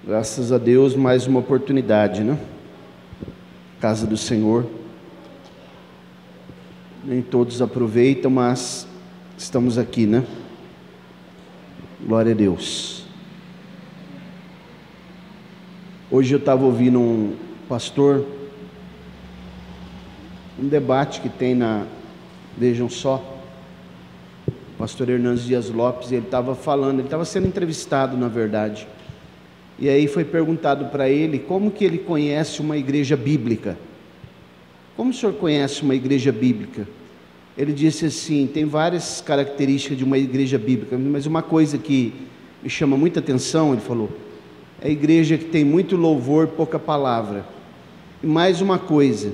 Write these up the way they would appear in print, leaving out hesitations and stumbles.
Graças a Deus, mais uma oportunidade, né? Casa do Senhor. Nem todos aproveitam, mas estamos aqui, né? Glória a Deus. Hoje eu estava ouvindo um pastor, um debate que tem vejam só, o pastor Hernandes Dias Lopes, ele estava falando, ele estava sendo entrevistado, na verdade. E aí foi perguntado para ele como que ele conhece uma igreja bíblica. Como o senhor conhece uma igreja bíblica? Ele disse assim, tem várias características de uma igreja bíblica, mas uma coisa que me chama muita atenção, ele falou, é a igreja que tem muito louvor, pouca palavra. E mais uma coisa,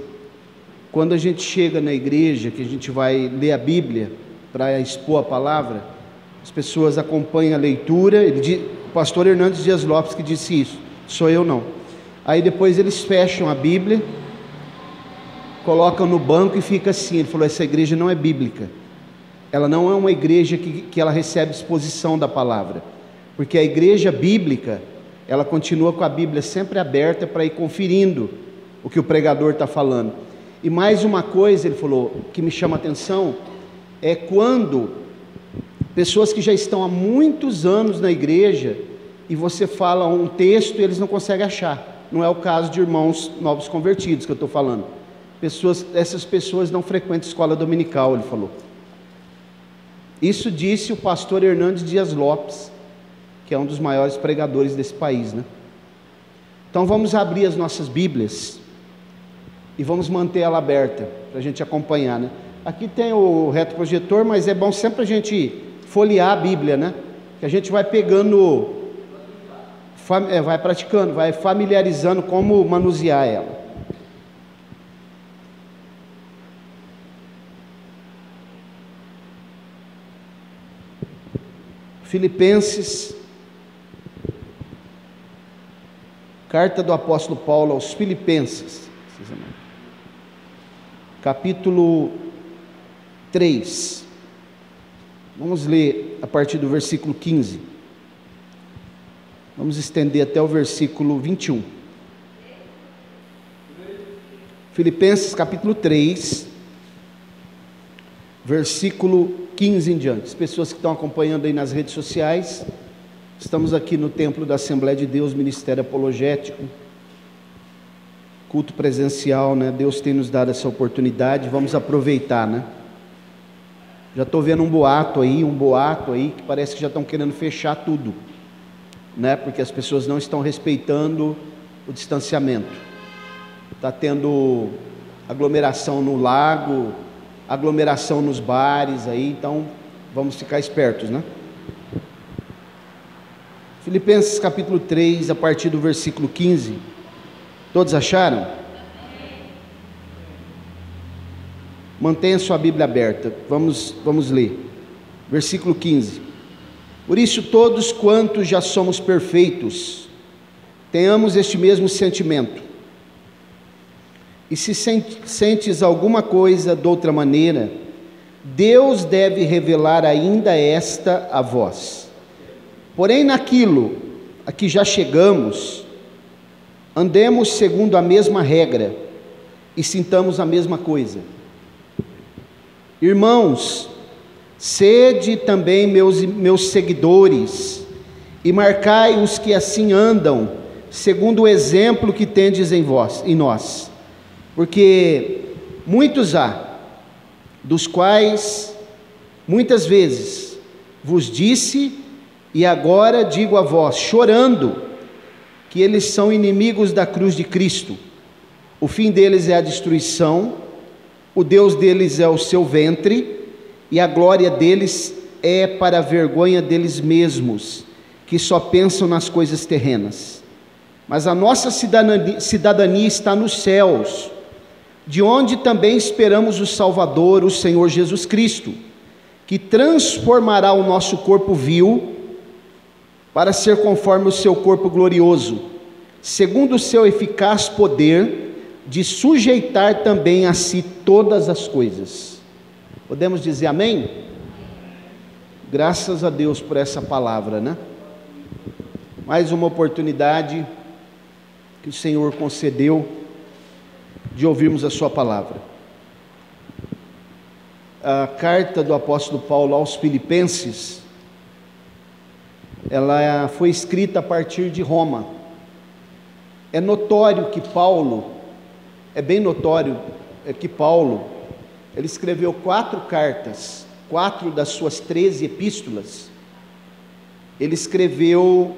quando a gente chega na igreja, que a gente vai ler a Bíblia, para expor a palavra, as pessoas acompanham a leitura, o pastor Hernandes Dias Lopes que disse isso, sou eu não. Aí depois eles fecham a Bíblia, colocam no banco e fica assim. Ele falou, essa igreja não é bíblica, ela não é uma igreja que ela recebe exposição da palavra, porque a igreja bíblica, ela continua com a Bíblia sempre aberta para ir conferindo o que o pregador está falando. E mais uma coisa, ele falou, que me chama a atenção, é quando pessoas que já estão há muitos anos na igreja, e você fala um texto e eles não conseguem achar. Não é o caso de irmãos novos convertidos que eu estou falando. Essas pessoas não frequentam escola dominical, ele falou. Isso disse o pastor Hernandes Dias Lopes, que é um dos maiores pregadores desse país, né? Então vamos abrir as nossas Bíblias e vamos manter ela aberta para a gente acompanhar, né? Aqui tem o retroprojetor, mas é bom sempre a gente folhear a Bíblia, né? Que a gente vai pegando, vai praticando, vai familiarizando como manusear ela. Filipenses, carta do apóstolo Paulo aos Filipenses, capítulo 3. Vamos ler a partir do versículo 15. Vamos estender até o versículo 21. Filipenses capítulo 3, versículo 15 em diante. As pessoas que estão acompanhando aí nas redes sociais, estamos aqui no templo da Assembleia de Deus, Ministério Apologético, culto presencial, né? Deus tem nos dado essa oportunidade, vamos aproveitar, né? Já estou vendo um boato aí, que parece que já estão querendo fechar tudo, né? Porque as pessoas não estão respeitando o distanciamento. Está tendo aglomeração no lago, aglomeração nos bares aí, então vamos ficar espertos, né? Filipenses capítulo 3, a partir do versículo 15. Todos acharam? Mantenha sua Bíblia aberta, vamos ler, versículo 15. Por isso todos quantos já somos perfeitos, tenhamos este mesmo sentimento, e se sentes alguma coisa de outra maneira, Deus deve revelar ainda esta a vós. Porém naquilo a que já chegamos, andemos segundo a mesma regra, e sintamos a mesma coisa. Irmãos, sede também meus seguidores, e marcai os que assim andam, segundo o exemplo que tendes em nós. Porque muitos há, dos quais muitas vezes vos disse, e agora digo a vós, chorando, que eles são inimigos da cruz de Cristo. O fim deles é a destruição, o Deus deles é o seu ventre, e a glória deles é para a vergonha deles mesmos, que só pensam nas coisas terrenas. Mas a nossa cidadania está nos céus, de onde também esperamos o Salvador, o Senhor Jesus Cristo, que transformará o nosso corpo vil, para ser conforme o seu corpo glorioso, segundo o seu eficaz poder, de sujeitar também a si todas as coisas. Podemos dizer amém? Graças a Deus por essa palavra, né? mais uma oportunidade que o Senhor concedeu de ouvirmos a sua palavra. A carta do apóstolo Paulo aos Filipenses, ela foi escrita a partir de Roma. É notório que Paulo, ele escreveu 4 cartas, 4 das suas 13 epístolas, ele escreveu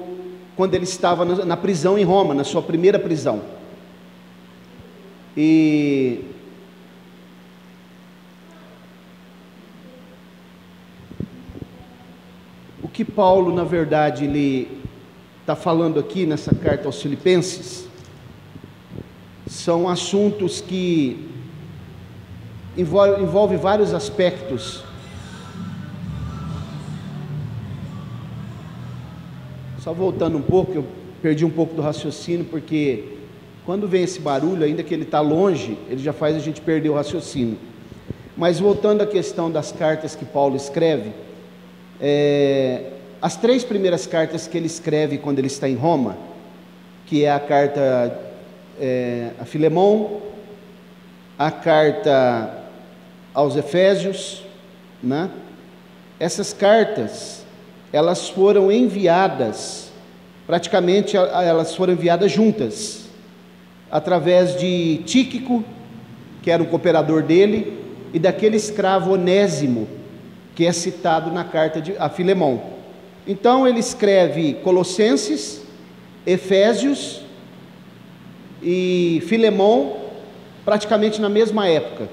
quando ele estava na prisão em Roma, na sua primeira prisão. E o que Paulo, na verdade, ele está falando aqui nessa carta aos Filipenses, são assuntos que envolvem vários aspectos. Só voltando um pouco, eu perdi um pouco do raciocínio, porque quando vem esse barulho, ainda que ele está longe, ele já faz a gente perder o raciocínio. Mas voltando à questão das cartas que Paulo escreve, as 3 primeiras cartas que ele escreve quando ele está em Roma, que é a carta a Filemão, a carta aos Efésios, né? Essas cartas, elas foram enviadas, praticamente elas foram enviadas juntas, através de Tíquico, que era um cooperador dele, e daquele escravo Onésimo, que é citado na carta a Filemão. Então ele escreve Colossenses, Efésios e Filemão, praticamente na mesma época,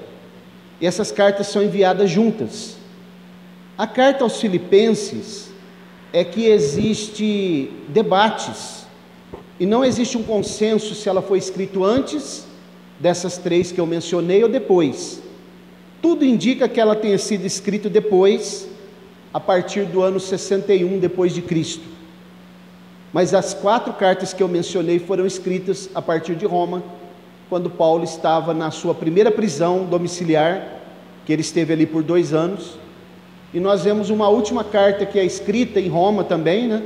e essas cartas são enviadas juntas. A carta aos Filipenses é que existe debates, e não existe um consenso se ela foi escrita antes dessas 3 que eu mencionei ou depois. Tudo indica que ela tenha sido escrita depois, a partir do ano 61 depois de Cristo. Mas as 4 cartas que eu mencionei foram escritas a partir de Roma, quando Paulo estava na sua primeira prisão domiciliar, que ele esteve ali por 2 anos. E nós vemos uma última carta que é escrita em Roma também, né?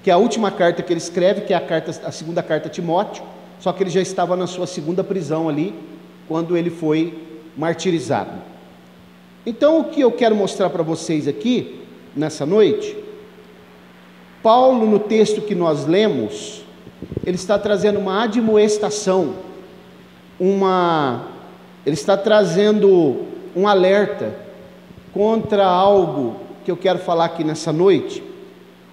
Que é a última carta que ele escreve, que é a segunda carta a Timóteo, só que ele já estava na sua segunda prisão ali, quando ele foi martirizado. Então, o que eu quero mostrar para vocês aqui, nessa noite, Paulo, no texto que nós lemos, ele está trazendo uma admoestação, ele está trazendo um alerta contra algo que eu quero falar aqui nessa noite,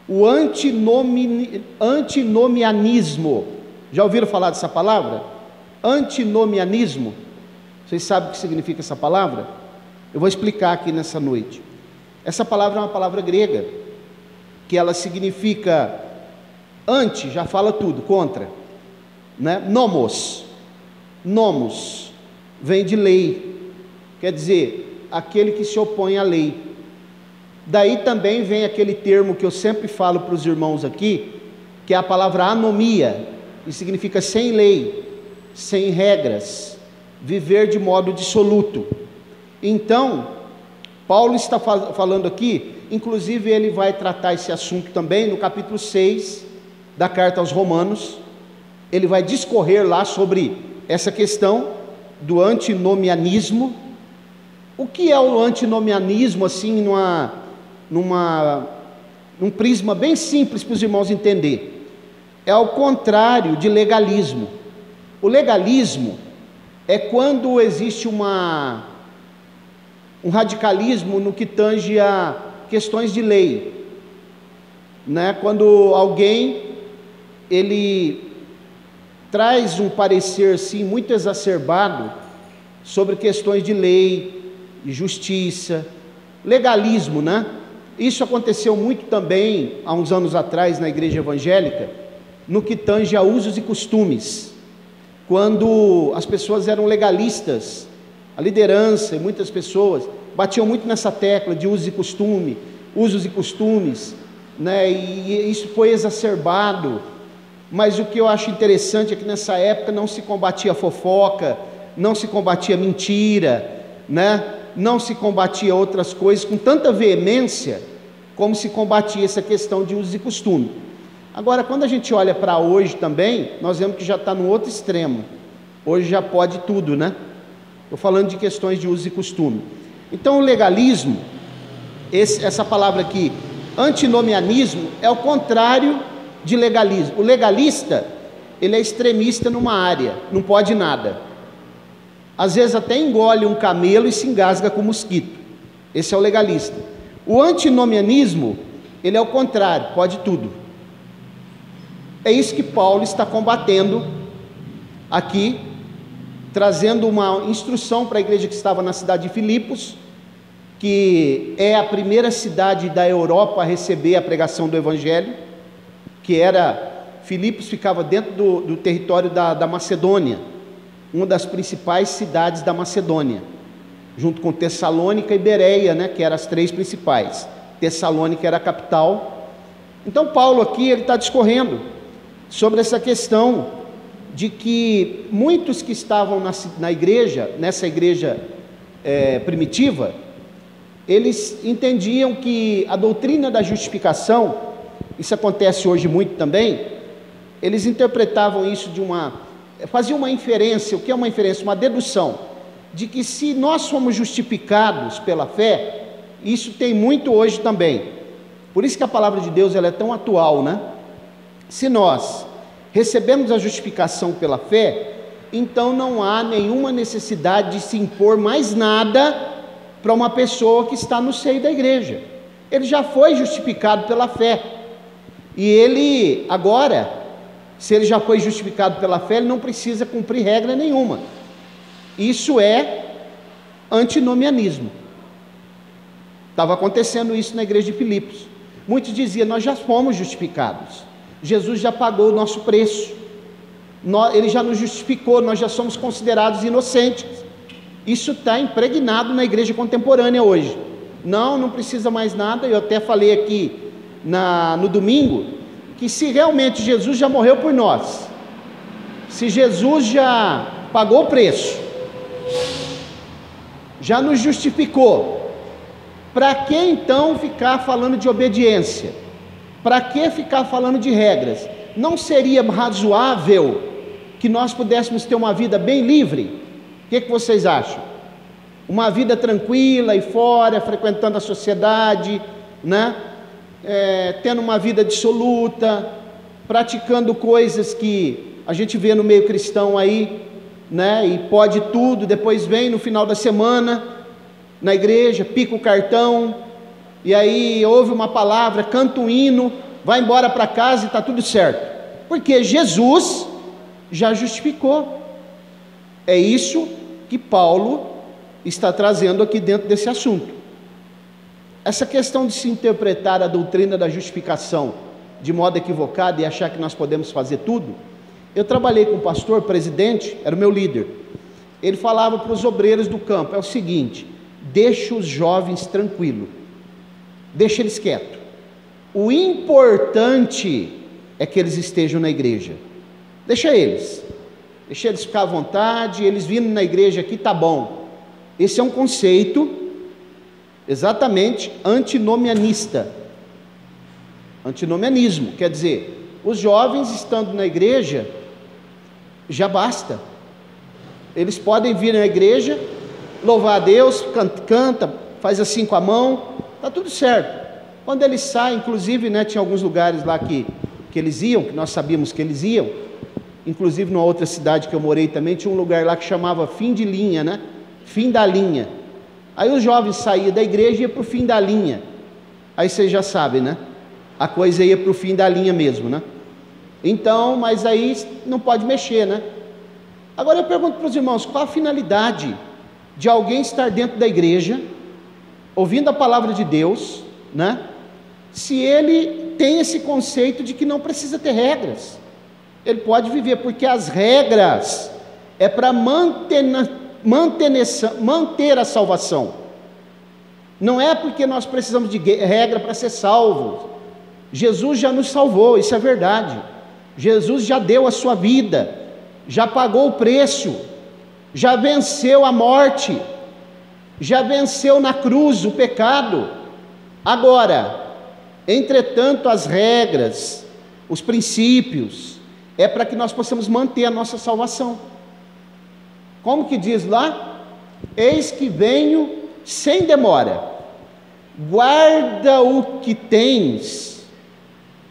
o antinomianismo. Já ouviram falar dessa palavra? Antinomianismo. Vocês sabem o que significa essa palavra? Eu vou explicar aqui nessa noite. Essa palavra é uma palavra grega, que ela significa anti, já fala tudo, contra, né? Nomos vem de lei, quer dizer, aquele que se opõe à lei. Daí também vem aquele termo que eu sempre falo para os irmãos aqui, que é a palavra anomia, que significa sem lei, sem regras, viver de modo dissoluto. Então, Paulo está falando aqui, inclusive ele vai tratar esse assunto também no capítulo 6 da carta aos Romanos. Ele vai discorrer lá sobre essa questão do antinomianismo. O que é o antinomianismo, assim, num prisma bem simples para os irmãos entender? É ao contrário de legalismo. O legalismo é quando existe um radicalismo no que tange a questões de lei, né? Quando alguém ele traz um parecer assim muito exacerbado sobre questões de lei, de justiça, legalismo, né? Isso aconteceu muito também há uns anos atrás na igreja evangélica, no que tange a usos e costumes, quando as pessoas eram legalistas, a liderança e muitas pessoas batiam muito nessa tecla de usos e costumes, né? E isso foi exacerbado. Mas o que eu acho interessante é que nessa época não se combatia fofoca, não se combatia mentira, né? Não se combatia outras coisas com tanta veemência como se combatia essa questão de usos e costumes. Agora, quando a gente olha para hoje também, nós vemos que já está no outro extremo. Hoje já pode tudo, né? Estou falando de questões de uso e costume. Então, o legalismo, essa palavra aqui, antinomianismo, é o contrário de legalismo. O legalista, ele é extremista numa área, não pode nada. Às vezes até engole um camelo e se engasga com mosquito. Esse é o legalista. O antinomianismo, ele é o contrário, pode tudo. É isso que Paulo está combatendo aqui, trazendo uma instrução para a igreja que estava na cidade de Filipos, que é a primeira cidade da Europa a receber a pregação do Evangelho, que era, Filipos ficava dentro do território da Macedônia, uma das principais cidades da Macedônia, junto com Tessalônica e Bereia, né, que eram as três principais. Tessalônica era a capital. Então Paulo aqui, ele está discorrendo sobre essa questão de que muitos que estavam na igreja, nessa igreja primitiva, eles entendiam que a doutrina da justificação, isso acontece hoje muito também, eles interpretavam isso faziam uma inferência. O que é uma inferência? Uma dedução, de que se nós somos justificados pela fé, isso tem muito hoje também. Por isso que a palavra de Deus, ela é tão atual, né? Se nós recebemos a justificação pela fé, então não há nenhuma necessidade de se impor mais nada para uma pessoa que está no seio da igreja. Ele já foi justificado pela fé, e ele agora, se ele já foi justificado pela fé, ele não precisa cumprir regra nenhuma. Isso é antinomianismo. Estava acontecendo isso na igreja de Filipos. Muitos diziam: nós já fomos justificados, Jesus já pagou o nosso preço, ele já nos justificou, nós já somos considerados inocentes. Isso está impregnado na igreja contemporânea hoje. Não precisa mais nada. Eu até falei aqui no domingo, que se realmente Jesus já morreu por nós, se Jesus já pagou o preço, já nos justificou, para que então ficar falando de obediência? Para que ficar falando de regras? Não seria razoável que nós pudéssemos ter uma vida bem livre? O que vocês acham? Uma vida tranquila e fora, frequentando a sociedade, né? Tendo uma vida dissoluta, praticando coisas que a gente vê no meio cristão aí, né? E pode tudo, depois vem no final da semana na igreja, pica o cartão, e aí ouve uma palavra, canta um hino, vai embora para casa e está tudo certo, porque Jesus já justificou. É isso que Paulo está trazendo aqui dentro desse assunto. Essa questão de se interpretar a doutrina da justificação de modo equivocado e achar que nós podemos fazer tudo. Eu trabalhei com um pastor, presidente, era o meu líder. Ele falava para os obreiros do campo: é o seguinte, deixa os jovens tranquilos, deixa eles quietos, o importante é que eles estejam na igreja, deixa eles ficar à vontade, eles vindo na igreja aqui, tá bom. Esse é um conceito exatamente antinomianista. Antinomianismo, quer dizer, os jovens estando na igreja, já basta. Eles podem vir na igreja, louvar a Deus, canta, faz assim com a mão, está tudo certo. Quando eles saem, inclusive, né, tinha alguns lugares lá que eles iam, que nós sabíamos que eles iam, inclusive numa outra cidade que eu morei também, tinha um lugar lá que chamava fim de linha, né? Fim da linha. Aí os jovens saíam da igreja e iam para o fim da linha. Aí vocês já sabem, né? A coisa ia para o fim da linha mesmo, né? Então, mas aí não pode mexer, né? Agora eu pergunto para os irmãos, qual a finalidade de alguém estar dentro da igreja, ouvindo a palavra de Deus, né? Se ele tem esse conceito de que não precisa ter regras, ele pode viver, porque as regras é para manter a salvação. Não é porque nós precisamos de regra para ser salvos. Jesus já nos salvou, isso é verdade. Jesus já deu a sua vida, já pagou o preço, já venceu a morte, já venceu na cruz o pecado. Agora, entretanto, as regras os princípios, é para que nós possamos manter a nossa salvação. Como que diz lá? Eis que venho sem demora, guarda o que tens,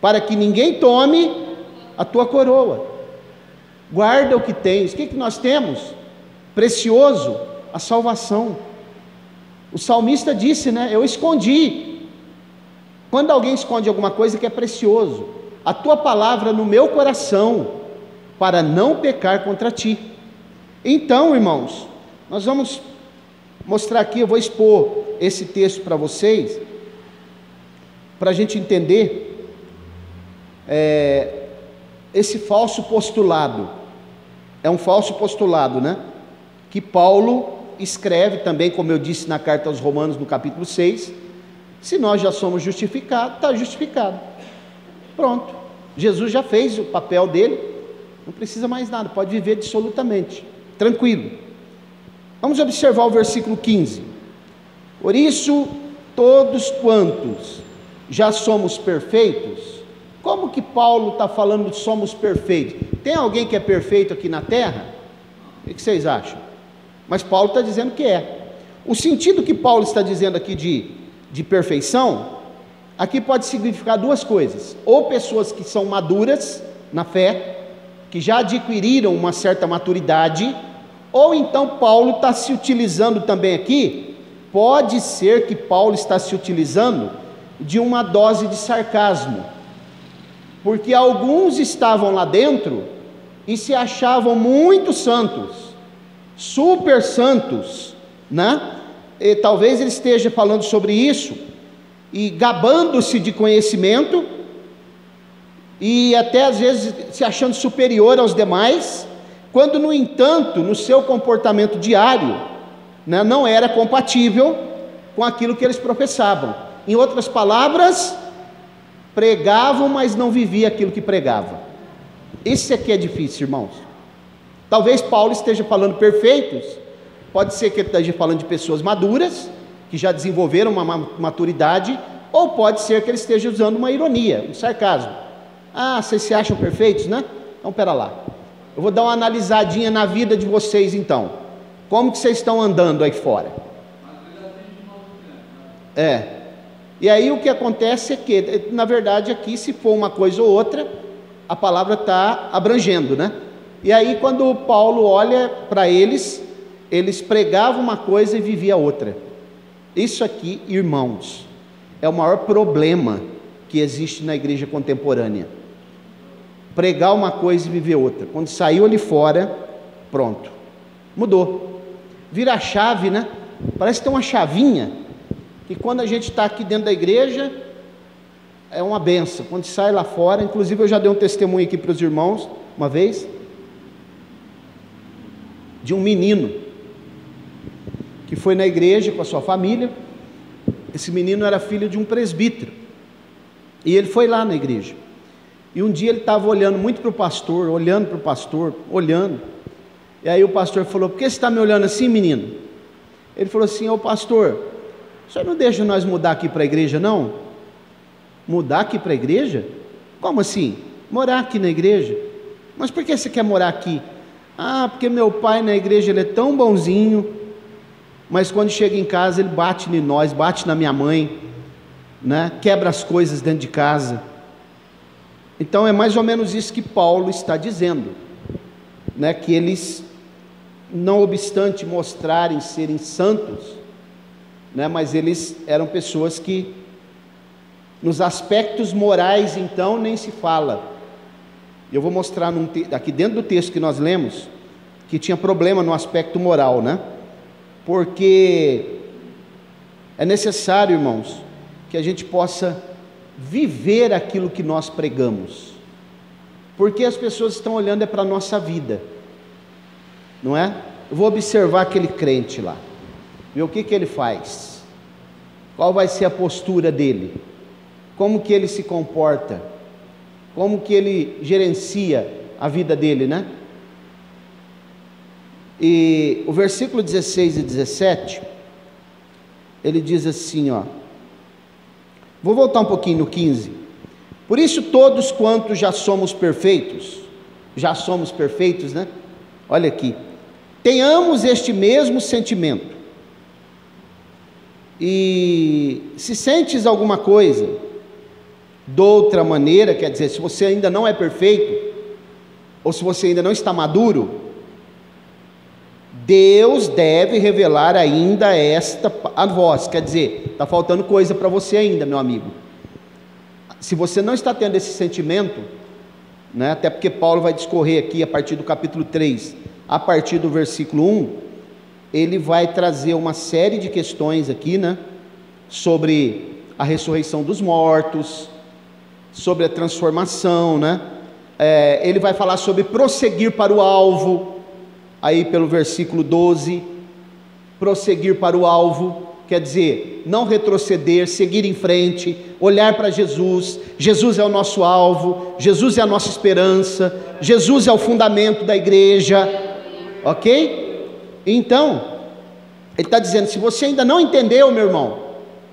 para que ninguém tome a tua coroa. Guarda o que tens. O que nós temos? Precioso, a salvação. O salmista disse, né? Eu escondi. Quando alguém esconde alguma coisa que é precioso, a tua palavra no meu coração, para não pecar contra ti. Então, irmãos, nós vamos mostrar aqui, eu vou expor esse texto para vocês, para a gente entender esse falso postulado. É um falso postulado, né? Que Paulo escreve também, como eu disse na carta aos Romanos, no capítulo 6, se nós já somos justificados, está justificado. Pronto. Jesus já fez o papel dele, não precisa mais nada, pode viver dissolutamente, tranquilo. Vamos observar o versículo 15. Por isso, todos quantos já somos perfeitos. Como que Paulo está falando de somos perfeitos? Tem alguém que é perfeito aqui na terra? O que vocês acham? Mas Paulo está dizendo que é. O sentido que Paulo está dizendo aqui de perfeição, aqui pode significar duas coisas: ou pessoas que são maduras na fé, que já adquiriram uma certa maturidade, ou então Paulo está se utilizando também aqui, pode ser que Paulo está se utilizando de uma dose de sarcasmo, porque alguns estavam lá dentro e se achavam muito santos, super santos, né? E talvez ele esteja falando sobre isso, e gabando-se de conhecimento, e até às vezes se achando superior aos demais, quando no entanto, no seu comportamento diário, né, não era compatível com aquilo que eles professavam. Em outras palavras, pregavam, mas não viviam aquilo que pregavam. Isso aqui é difícil, irmãos. Talvez Paulo esteja falando perfeitos, pode ser que ele esteja falando de pessoas maduras, que já desenvolveram uma maturidade, ou pode ser que ele esteja usando uma ironia, um sarcasmo. Ah, vocês se acham perfeitos, né? Então, pera lá, eu vou dar uma analisadinha na vida de vocês então. Como que vocês estão andando aí fora? E aí o que acontece é que, na verdade, aqui, se for uma coisa ou outra, a palavra está abrangendo, né? E aí, quando Paulo olha para eles, eles pregavam uma coisa e viviam outra. Isso aqui, irmãos, é o maior problema que existe na igreja contemporânea. Pregar uma coisa e viver outra. Quando saiu ali fora, pronto, mudou. Vira a chave, né? Parece que tem uma chavinha, que quando a gente está aqui dentro da igreja, é uma benção. Quando sai lá fora, inclusive eu já dei um testemunho aqui para os irmãos, uma vez, de um menino, que foi na igreja com a sua família. Esse menino era filho de um presbítero, e ele foi lá na igreja, e um dia ele estava olhando muito para o pastor, olhando, e aí o pastor falou: por que você está me olhando assim, menino? Ele falou assim: ô pastor, o senhor não deixa nós mudar aqui para a igreja não? Mudar aqui para a igreja? Como assim? Morar aqui na igreja? Mas por que você quer morar aqui? Ah, porque meu pai na igreja ele é tão bonzinho, mas quando chega em casa ele bate em nós, bate na minha mãe, né? Quebra as coisas dentro de casa. Então é mais ou menos isso que Paulo está dizendo, né? Que eles, não obstante mostrarem serem santos, né? Mas eles eram pessoas que, nos aspectos morais, então, nem se fala. Eu vou mostrar aqui dentro do texto que nós lemos, que tinha problema no aspecto moral, né? Porque é necessário, irmãos, que a gente possa viver aquilo que nós pregamos, porque as pessoas estão olhando para a nossa vida, não é? Eu vou observar aquele crente lá, ver o que ele faz, qual vai ser a postura dele, como que ele se comporta, como que ele gerencia a vida dele, né? E o versículo 16 e 17, ele diz assim, ó, vou voltar um pouquinho no 15, Por isso todos quantos já somos perfeitos, né? Olha aqui, tenhamos este mesmo sentimento. E se sentes alguma coisa de outra maneira, quer dizer, se você ainda não é perfeito, ou se você ainda não está maduro, Deus deve revelar ainda esta a vós, quer dizer, está faltando coisa para você ainda, meu amigo. Se você não está tendo esse sentimento, né, até porque Paulo vai discorrer aqui a partir do capítulo 3, a partir do versículo 1, ele vai trazer uma série de questões aqui, né, sobre a ressurreição dos mortos, sobre a transformação, né, ele vai falar sobre prosseguir para o alvo, aí pelo versículo 12, prosseguir para o alvo, quer dizer, não retroceder, seguir em frente, olhar para Jesus. Jesus é o nosso alvo, Jesus é a nossa esperança, Jesus é o fundamento da igreja, ok? Então, ele está dizendo, se você ainda não entendeu, meu irmão,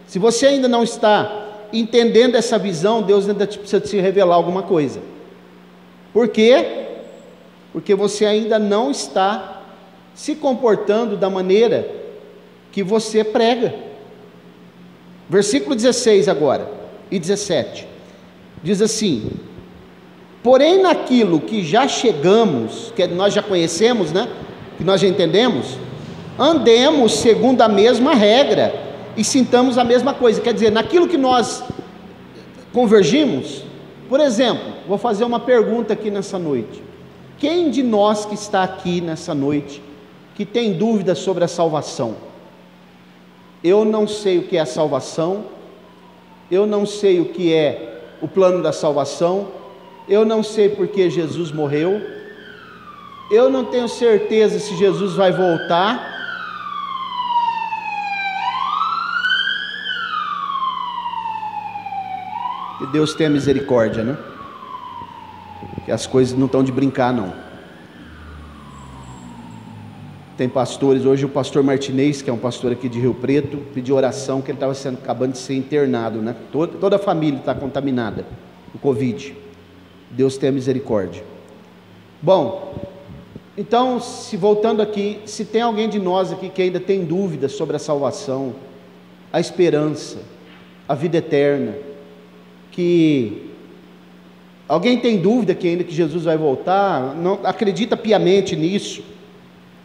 se você ainda não está entendendo essa visão, Deus ainda precisa te revelar alguma coisa. Por quê? Porque você ainda não está se comportando da maneira que você prega. Versículo 16 agora, e 17, diz assim: porém naquilo que já chegamos, que nós já conhecemos, né, que nós já entendemos, andemos segundo a mesma regra, e sintamos a mesma coisa, quer dizer, naquilo que nós convergimos. Por exemplo, vou fazer uma pergunta aqui nessa noite: quem de nós que está aqui nessa noite, que tem dúvidas sobre a salvação? Eu não sei o que é a salvação, eu não sei o que é o plano da salvação, eu não sei porque Jesus morreu, eu não tenho certeza se Jesus vai voltar. Que Deus tenha misericórdia, né? Que as coisas não estão de brincar, não. Tem pastores, hoje o pastor Martinez, que é um pastor aqui de Rio Preto, pediu oração que ele estava acabando de ser internado, né? Toda a família está contaminada com Covid. Deus tenha misericórdia. Bom, então, voltando aqui, se tem alguém de nós aqui que ainda tem dúvidas sobre a salvação, a esperança, a vida eterna, que alguém tem dúvida que ainda que Jesus vai voltar, não acredita piamente nisso.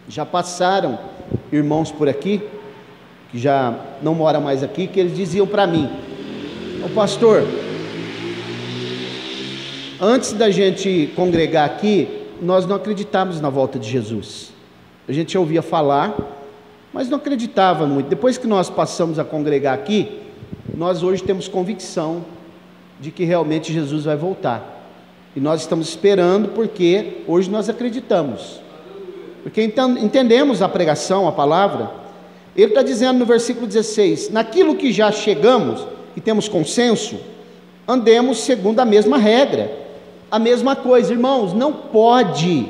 Já passaram irmãos por aqui, que já não moram mais aqui, que eles diziam para mim: ô pastor, antes da gente congregar aqui, nós não acreditávamos na volta de Jesus. A gente ouvia falar, mas não acreditava muito. Depois que nós passamos a congregar aqui, nós hoje temos convicção de que realmente Jesus vai voltar, e nós estamos esperando, porque hoje nós acreditamos, porque entendemos a pregação, a palavra. Ele está dizendo no versículo 16: naquilo que já chegamos e temos consenso, andemos segundo a mesma regra, a mesma coisa. Irmãos, não pode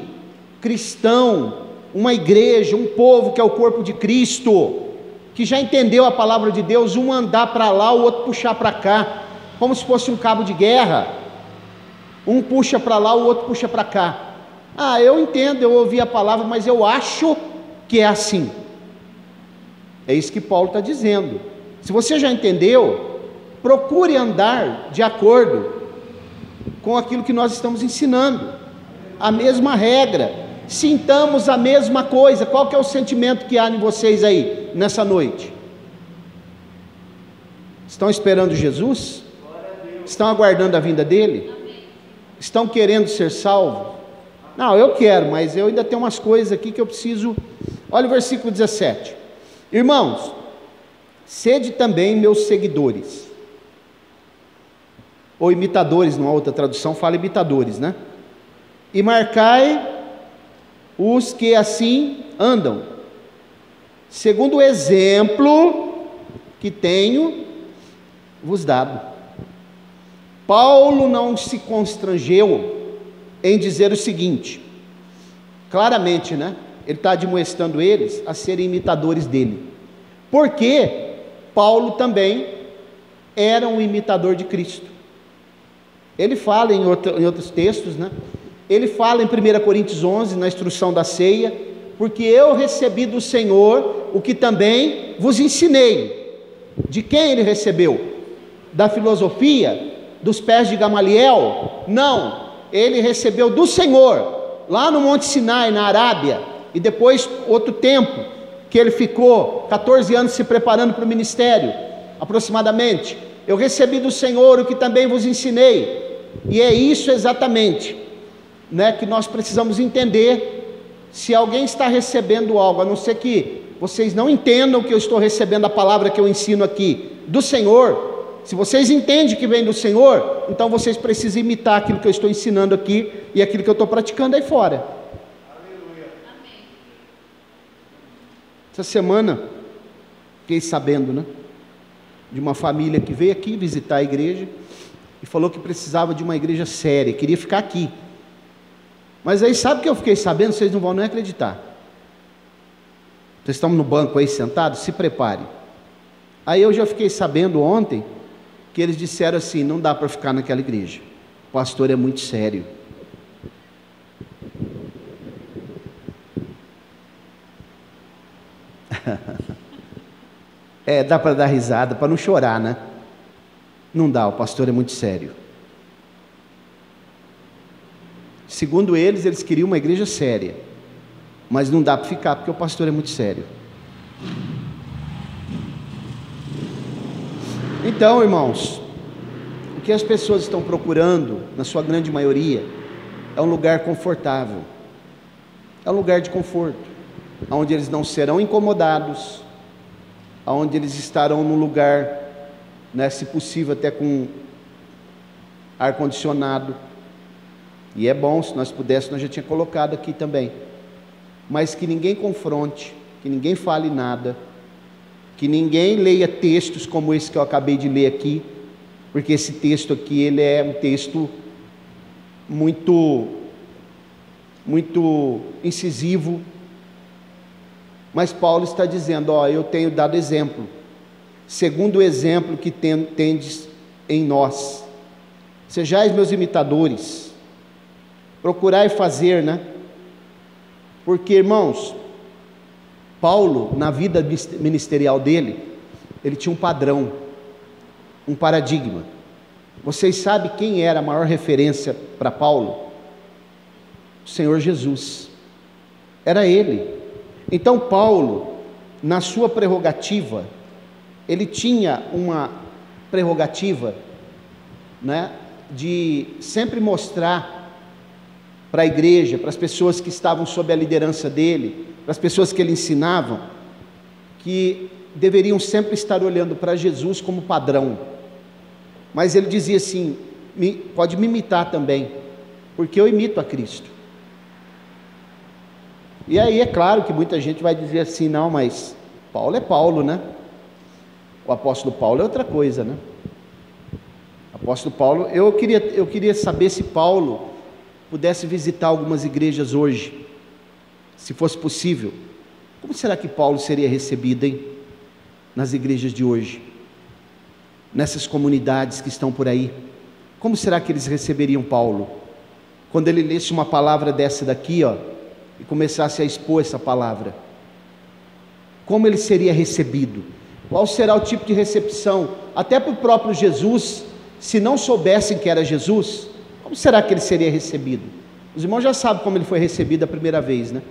cristão, uma igreja, um povo que é o corpo de Cristo, que já entendeu a palavra de Deus, um andar para lá, o outro puxar para cá, como se fosse um cabo de guerra. Um puxa para lá, o outro puxa para cá. Ah, eu entendo, eu ouvi a palavra, mas eu acho que é assim. É isso que Paulo está dizendo. Se você já entendeu, procure andar de acordo com aquilo que nós estamos ensinando, a mesma regra, sintamos a mesma coisa. Qual que é o sentimento que há em vocês aí, nessa noite? Estão esperando Jesus? Estão aguardando a vinda dele? Estão querendo ser salvos? Não, eu quero, mas eu ainda tenho umas coisas aqui que eu preciso. Olha o versículo 17: irmãos, sede também meus seguidores, ou imitadores, numa outra tradução fala imitadores, né? E marcai os que assim andam, segundo o exemplo que tenho vos dado. Paulo não se constrangeu em dizer o seguinte, claramente, né? Ele está admoestando eles a serem imitadores dele, porque Paulo também era um imitador de Cristo. Ele fala em outros textos, né? Ele fala em 1 Coríntios 11, na instrução da ceia, porque eu recebi do Senhor o que também vos ensinei. De quem ele recebeu? Da filosofia? Dos pés de Gamaliel? Não, ele recebeu do Senhor, lá no Monte Sinai, na Arábia, e depois outro tempo, que ele ficou 14 anos se preparando para o ministério, aproximadamente. Eu recebi do Senhor o que também vos ensinei, e é isso exatamente, né, que nós precisamos entender. Se alguém está recebendo algo, a não ser que vocês não entendam que eu estou recebendo a palavra que eu ensino aqui do Senhor, se vocês entendem que vem do Senhor, então vocês precisam imitar aquilo que eu estou ensinando aqui e aquilo que eu estou praticando aí fora. Aleluia. Amém. Essa semana, fiquei sabendo, né, de uma família que veio aqui visitar a igreja e falou que precisava de uma igreja séria, queria ficar aqui. Mas aí sabe o que eu fiquei sabendo? Vocês não vão nem acreditar. Vocês estão no banco aí sentados? Se preparem. Aí eu já fiquei sabendo ontem que eles disseram assim: não dá para ficar naquela igreja, o pastor é muito sério. Dá para dar risada, para não chorar, né? Não dá, o pastor é muito sério. Segundo eles, eles queriam uma igreja séria, mas não dá para ficar porque o pastor é muito sério. Então, irmãos, o que as pessoas estão procurando, na sua grande maioria, é um lugar confortável, é um lugar de conforto, onde eles não serão incomodados, onde eles estarão num lugar, né, se possível até com ar-condicionado, e é bom, se nós pudéssemos, nós já tinha colocado aqui também, mas que ninguém confronte, que ninguém fale nada, que ninguém leia textos como esse que eu acabei de ler aqui, porque esse texto aqui, ele é um texto muito incisivo, mas Paulo está dizendo: eu tenho dado exemplo, segundo o exemplo que tendes em nós, sejais meus imitadores, procurai fazer, né? Porque, irmãos, Paulo, na vida ministerial dele, ele tinha um padrão, um paradigma. Vocês sabem quem era a maior referência para Paulo? O Senhor Jesus. Era ele. Então Paulo, na sua prerrogativa, ele tinha uma prerrogativa, né, de sempre mostrar para a igreja, para as pessoas que estavam sob a liderança dele, para as pessoas que ele ensinava, que deveriam sempre estar olhando para Jesus como padrão. Mas ele dizia assim: pode me imitar também, porque eu imito a Cristo. E aí é claro que muita gente vai dizer assim: não, mas Paulo é Paulo, né? O apóstolo Paulo é outra coisa, né? O apóstolo Paulo, eu queria saber se Paulo pudesse visitar algumas igrejas hoje, se fosse possível. Como será que Paulo seria recebido, hein? Nas igrejas de hoje, nessas comunidades que estão por aí, como será que eles receberiam Paulo? Quando ele lesse uma palavra dessa daqui, e começasse a expor essa palavra, como ele seria recebido? Qual será o tipo de recepção? Até para o próprio Jesus, se não soubessem que era Jesus, como será que ele seria recebido? Os irmãos já sabem como ele foi recebido a primeira vez, né?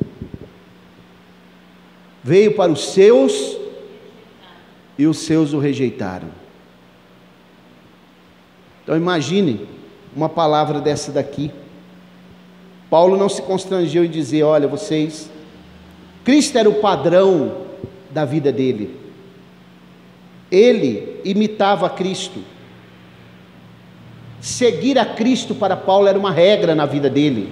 Veio para os seus e os seus o rejeitaram. Então imagine uma palavra dessa daqui. Paulo não se constrangeu em dizer: olha, vocês, Cristo era o padrão da vida dele, ele imitava Cristo. Seguir a Cristo para Paulo era uma regra na vida dele.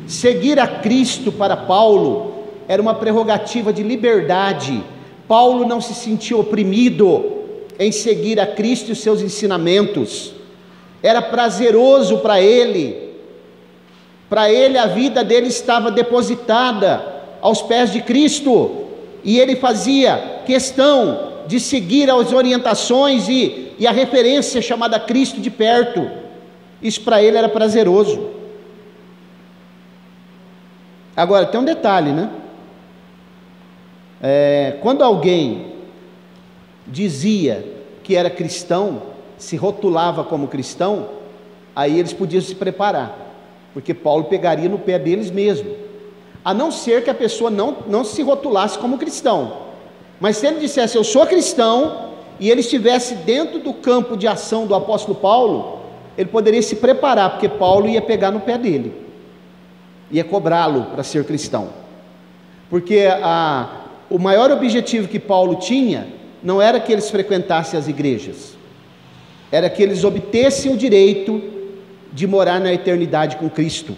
Seguir a Cristo para Paulo era uma prerrogativa de liberdade. Paulo não se sentia oprimido em seguir a Cristo e os seus ensinamentos. Era prazeroso para ele. Para ele a vida dele estava depositada aos pés de Cristo, e ele fazia questão de seguir as orientações e e a referência chamada Cristo de perto. Isso para ele era prazeroso. Agora, tem um detalhe, né? Quando alguém dizia que era cristão, se rotulava como cristão, aí eles podiam se preparar, porque Paulo pegaria no pé deles mesmo, a não ser que a pessoa não se rotulasse como cristão. Mas se ele dissesse, eu sou cristão, e ele estivesse dentro do campo de ação do apóstolo Paulo, ele poderia se preparar, porque Paulo ia pegar no pé dele, ia cobrá-lo para ser cristão, porque o maior objetivo que Paulo tinha, não era que eles frequentassem as igrejas, era que eles obtessem o direito de morar na eternidade com Cristo.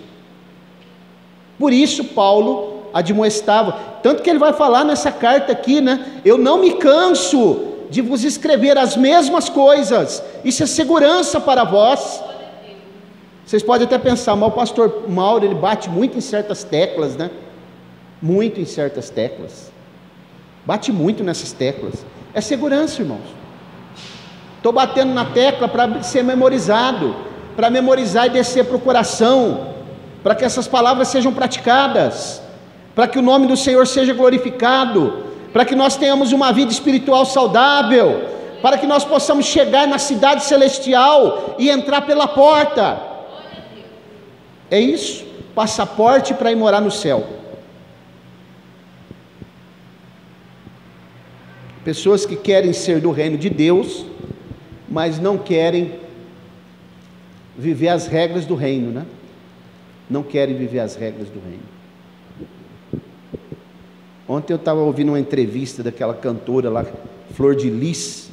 Por isso Paulo admoestava, tanto que ele vai falar nessa carta aqui, né? Eu não me canso de vos escrever as mesmas coisas, isso é segurança para vós. Vocês podem até pensar, mas o pastor Mauro, ele bate muito em certas teclas, né? Muito em certas teclas, bate muito nessas teclas, é segurança, irmãos. Estou batendo na tecla para ser memorizado, para memorizar e descer para o coração, para que essas palavras sejam praticadas, para que o nome do Senhor seja glorificado, para que nós tenhamos uma vida espiritual saudável, para que nós possamos chegar na cidade celestial e entrar pela porta. É isso, passaporte para ir morar no céu. Pessoas que querem ser do reino de Deus, mas não querem viver as regras do reino, né? Não querem viver as regras do reino. Ontem eu estava ouvindo uma entrevista daquela cantora lá, Flor de Lis,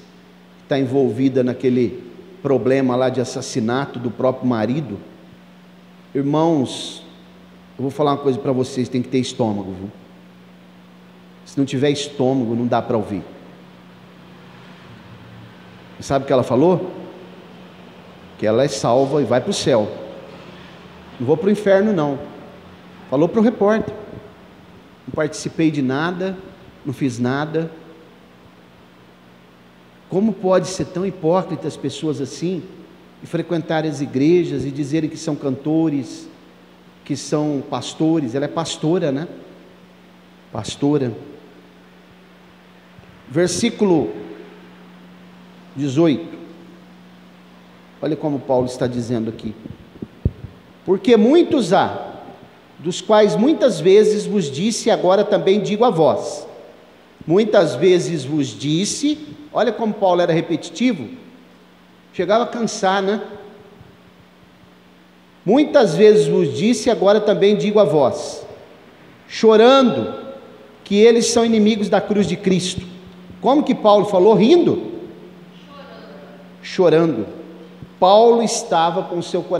que está envolvida naquele problema lá de assassinato do próprio marido. Irmãos, eu vou falar uma coisa para vocês, tem que ter estômago, viu? Se não tiver estômago, não dá para ouvir. Sabe o que ela falou? Que ela é salva e vai para o céu, não vou para o inferno não. Falou para o repórter, não participei de nada, não fiz nada. Como pode ser tão hipócrita as pessoas assim, e frequentarem as igrejas, e dizerem que são cantores, que são pastores? Ela é pastora, né? Pastora. Versículo 18, olha como Paulo está dizendo aqui: porque muitos há, dos quais muitas vezes vos disse, e agora também digo a vós. Muitas vezes vos disse, olha como Paulo era repetitivo, chegava a cansar, né? Muitas vezes vos disse, e agora também digo a vós, chorando, que eles são inimigos da cruz de Cristo. Como que Paulo falou? Rindo? Chorando. Paulo estava com o seu coração